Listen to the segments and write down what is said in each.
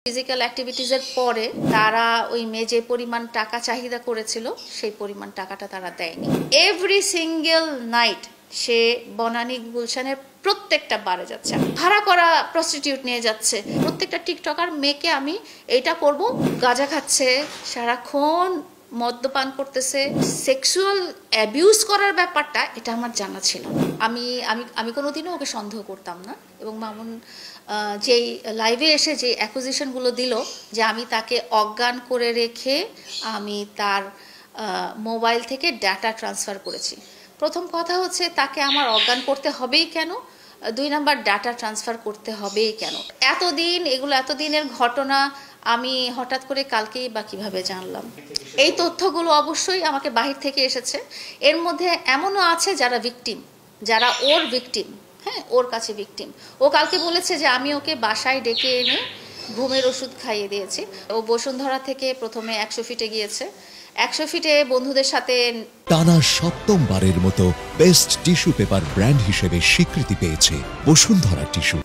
Physical অ্যাক্টিভিটিসের পরে তারা ওই মেয়ে যে পরিমাণ টাকা চাহিদা করেছিল সেই পরিমাণ টাকাটা তারা দেয়নি। এভরি সিঙ্গেল নাইট সে বনানী গুলশানের প্রত্যেকটা বারে যাচ্ছে, ভাড়া করা প্রস্টিটিউট নিয়ে যাচ্ছে। প্রত্যেকটা টিকটকার মেয়েকে আমি এইটা করব, গাঁজা খাচ্ছে, সারাক্ষণ মদ্যপান করতেছে, সেক্সুয়াল অ্যাবিউজ করার ব্যাপারটা এটা আমার জানা ছিল না। আমি আমি আমি কোনোদিনও ওকে সন্দেহ করতাম না। এবং মামুন যেই লাইভে এসে যে অ্যাকুজিশনগুলো দিল যে আমি তাকে অজ্ঞান করে রেখে আমি তার মোবাইল থেকে ডাটা ট্রান্সফার করেছি। প্রথম কথা হচ্ছে তাকে আমার অজ্ঞান করতে হবেই কেন, দুই নাম্বার ডাটা ট্রান্সফার করতে হবেই কেন। এতদিনের ঘটনা আমি হঠাৎ করে কালকেই বা কিভাবে জানলাম? এই তথ্যগুলো অবশ্যই আমাকে বাহির থেকে এসেছে। এর মধ্যে এমনও আছে যারা ভিকটিম, যারা ওর ভিকটিম, হ্যাঁ, ওর কাছে ভিকটিম। ও কালকে বলেছে যে আমি ওকে বাসায় ডেকে এনে ঘুমের ওষুধ খাইয়ে দিয়েছি। ও বসুন্ধরা থেকে প্রথমে 100 ফিটে গিয়েছে, 100 ফিটে বন্ধুদের সাথে টানা সপ্তমবারের মতো বেস্ট টিস্যু পেপার ব্র্যান্ড হিসেবে স্বীকৃতি পেয়েছে বসুন্ধরা টিস্যু।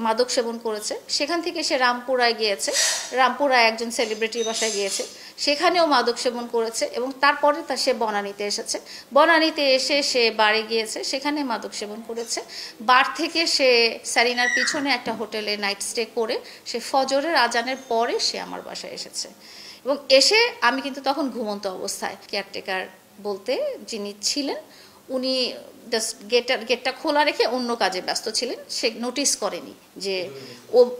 মাদক সেবন করেছে। সেখান থেকে সে রামপুরায় গিয়েছে, রামপুরায় একজন সেলিব্রিটির বাসায় গিয়েছে, সেখানেও মাদক সেবন করেছে। এবং তারপরে সে বনানীতে এসেছে, বনানীতে এসে সে বারে গিয়েছে, সেখানে মাদক সেবন করেছে। বার থেকে সে সারিনার পিছনে একটা হোটেলে নাইট স্টে করে সে ফজরের আজানের পরে সে আমার বাসায় এসেছে। এবং এসে আমি কিন্তু তখন ঘুমন্ত অবস্থায়, কেয়ারটেকার বলতে যিনি ছিলেন উনি জাস্ট গেটটা খোলা রেখে অন্য কাজে ব্যস্ত ছিলেন, সে নোটিস করেনি যে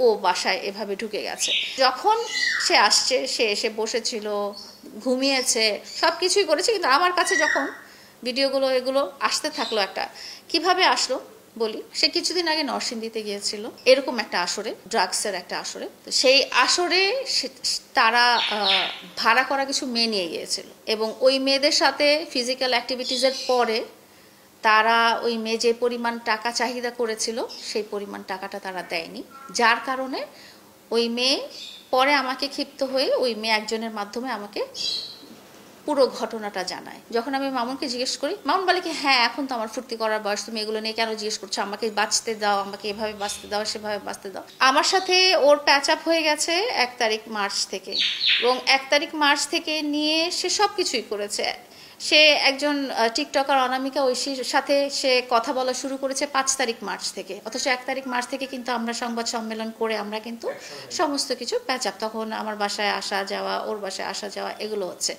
ও বাসায় এভাবে ঢুকে গেছে। যখন সে আসছে, সে এসে বসেছিল, ঘুমিয়েছে, সব কিছুই করেছে। কিন্তু আমার কাছে যখন ভিডিওগুলো এগুলো আসতে থাকলো, একটা কিভাবে আসলো বলি, সে কিছুদিন আগে নরসিংদীতে গিয়েছিল এরকম একটা আসরে, ড্রাগসের একটা আসরে। তো সেই আসরে তারা ভাড়া করা কিছু মেয়ে নিয়ে গিয়েছিল এবং ওই মেয়েদের সাথে ফিজিক্যাল অ্যাক্টিভিটিসের পরে তারা ওই মেয়ে যে পরিমাণ টাকা চাহিদা করেছিল সেই পরিমাণ টাকাটা তারা দেয়নি। যার কারণে ওই মেয়ে পরে আমাকে ক্ষিপ্ত হয়ে ওই মেয়ে একজনের মাধ্যমে আমাকে পুরো ঘটনাটা জানায়। যখন আমি মামুনকে জিজ্ঞেস করি, মামুন বলে কি, হ্যাঁ এখন তো আমার ফুর্তি করার বয়স, তুমি এগুলো নিয়ে কেন জিজ্ঞেস করছো, আমাকে বাঁচতে দাও, আমাকে এভাবে বাঁচতে দাও, সেভাবে বাঁচতে দাও। আমার সাথে ওর প্যাচ আপ হয়ে গেছে 1 তারিখ মার্চ থেকে, এবং 1 তারিখ মার্চ থেকে নিয়ে সে সব কিছুই করেছে। সে একজন টিকটকার অনামিকা ঐশীর সাথে সে কথা বলা শুরু করেছে 5 তারিখ মার্চ থেকে, অথচ 1 তারিখ মার্চ থেকে কিন্তু আমরা সংবাদ সম্মেলন করে আমরা কিন্তু সমস্ত কিছু প্যাচ আপ, তখন আমার বাসায় আসা যাওয়া, ওর বাসায় আসা যাওয়া, এগুলো হচ্ছে।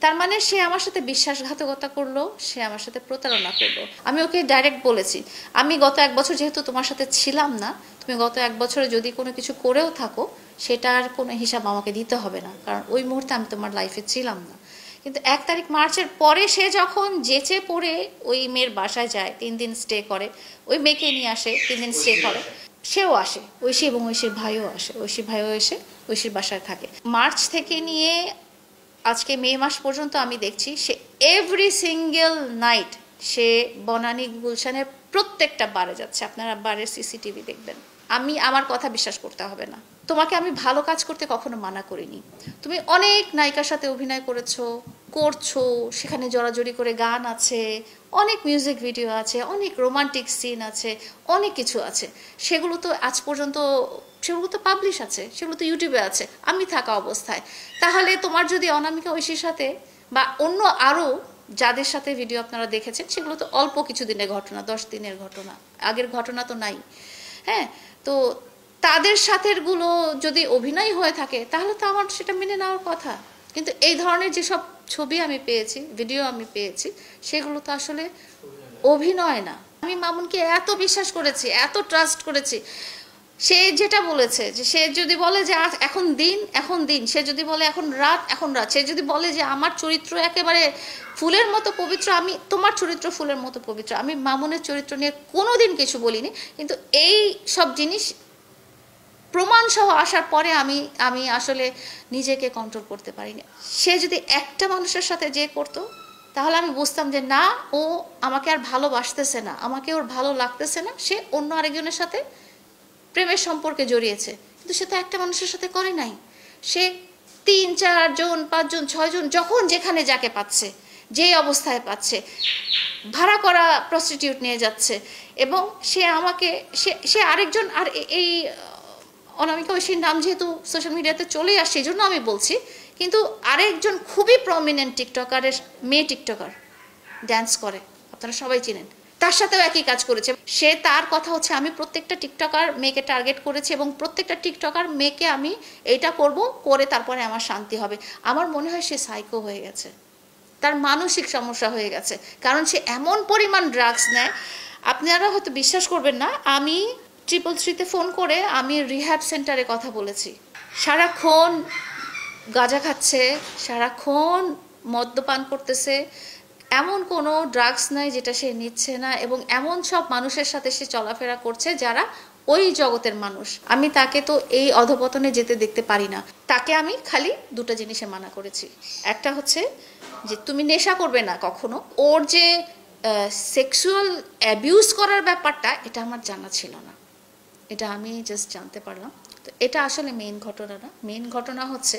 তার মানে সে আমার সাথে বিশ্বাসঘাতকতা করলো, সে আমার সাথে প্রতারণা করলো। আমি ওকে ডাইরেক্ট বলেছি, আমি গত 1 বছর যেহেতু তোমার সাথে ছিলাম না, তুমি গত 1 বছরে যদি কোনো কিছু করেও থাকো সেটার কোনো হিসাব আমাকে দিতে হবে না, কারণ ওই মুহূর্তে আমি তোমার লাইফে ছিলাম না। কিন্তু 1 তারিখ মার্চের পরে সে যখন যেচে পড়ে ওই মেয়ের বাসায় যায়, 3 দিন স্টে করে, ওই মেয়েকে নিয়ে আসে, 3 দিন স্টে করে, সেও আসে, ঐশী এবং ঐশীর ভাইও আসে, ঐশীর ভাইও এসে ঐশীর বাসায় থাকে। মার্চ থেকে নিয়ে আজকে মে মাস পর্যন্ত আমি দেখছি সে এভরি সিঙ্গেল নাইট সে বনানী গুলশানের প্রত্যেকটা বারে যাচ্ছে। আপনারা বারের সিসিটিভি দেখবেন। আমার কথা বিশ্বাস করতে হবে না। তোমাকে আমি ভালো কাজ করতে কখনো মানা করিনি। তুমি অনেক নায়িকার সাথে অভিনয় করছো, সেখানে জড়াজড়ি করে গান আছে, অনেক মিউজিক ভিডিও আছে, অনেক রোমান্টিক সিন আছে, অনেক কিছু আছে। সেগুলো তো আজ পর্যন্ত পাবলিশ আছে, সেগুলো তো ইউটিউবে আছে আমি থাকা অবস্থায়। তাহলে তোমার যদি অনামিকা ঐশীর সাথে বা অন্য আরও যাদের সাথে ভিডিও আপনারা দেখেছেন, সেগুলো তো অল্প কিছু দিনের ঘটনা, 10 দিনের ঘটনা, আগের ঘটনা তো নাই। হ্যাঁ, তো তাদের সাথেগুলো যদি অভিনয় হয়ে থাকে তাহলে তো আমার সেটা মেনে নেওয়ার কথা। কিন্তু এই ধরনের যেসব ছবি আমি পেয়েছি, ভিডিও আমি পেয়েছি, সেগুলো তো আসলে অভিনয় না। আমি মামুনকে এত বিশ্বাস করেছি, এত ট্রাস্ট করেছি। সে যেটা বলেছে যে সে যদি বলে যে এখন দিন, সে যদি বলে এখন রাত, সে যদি বলে যে আমার চরিত্র একেবারে ফুলের মতো পবিত্র, আমি তোমার চরিত্র ফুলের মতো পবিত্র, আমি মামুনের চরিত্র নিয়ে কোনোদিন কিছু বলিনি। কিন্তু এই সব জিনিস প্রমাণ সহ আসার পরে আমি আসলে নিজেকে কন্ট্রোল করতে পারিনি। সে যদি একটা মানুষের সাথে যে করতো তাহলে আমি বুঝতাম যে না, ও আমাকে আর ভালোবাসতেছে না, আমাকে ওর ভালো লাগতেছে না, সে অন্য আরেকজনের সাথে প্রেমের সম্পর্কে জড়িয়েছে। কিন্তু সে তো একটা মানুষের সাথে করে নাই, সে 3, 4 জন, 5 জন, 6 জন, যখন যেখানে যাকে পাচ্ছে, যেই অবস্থায় পাচ্ছে, ভাড়া করা প্রস্টিটিউট নিয়ে যাচ্ছে। এবং সে আমাকে সে আরেকজন, আর এই অনামিকা ঐশীর নাম যেহেতু সোশ্যাল মিডিয়াতে চলে আসছে এই জন্য আমি বলছি, কিন্তু আরেকজন খুবই প্রমিনেন্ট টিকটকারের মেয়ে টিকটকার ড্যান্স করে, আপনারা সবাই চিনেন, তার সাথেও একই কাজ করেছে। সে তার কথা হচ্ছে আমি প্রত্যেকটা টিকটকার মেয়েকে টার্গেট করেছি এবং প্রত্যেকটা টিকটকার মেয়েকে আমি এইটা করব, করে তারপরে আমার শান্তি হবে। আমার মনে হয় সে সাইকো হয়ে গেছে, তার মানসিক সমস্যা হয়ে গেছে, কারণ সে এমন পরিমাণ ড্রাগস নেয় আপনারা হয়তো বিশ্বাস করবেন না। আমি 333-তে ফোন করে আমি রিহ্যাব সেন্টারে কথা বলেছি, সারাক্ষণ গাঁজা খাচ্ছে, সারাক্ষণ মদ্যপান করতেছে, এমন কোনো ড্রাগস নাই যেটা সে নিচ্ছে না, এবং এমন সব মানুষের সাথে সে চলাফেরা করছে যারা ওই জগতের মানুষ। আমি তাকে তো এই অধপতনে যেতে দেখতে পারি না। তাকে আমি খালি দুটো জিনিসে মানা করেছি, একটা হচ্ছে যে তুমি নেশা করবে না কখনো। ওর যে সেক্সুয়াল অ্যাবিউজ করার ব্যাপারটা এটা আমার জানা ছিল না, এটা আমি জাস্ট জানতে পারলাম। তো এটা আসলে মেইন ঘটনা না, মেইন ঘটনা হচ্ছে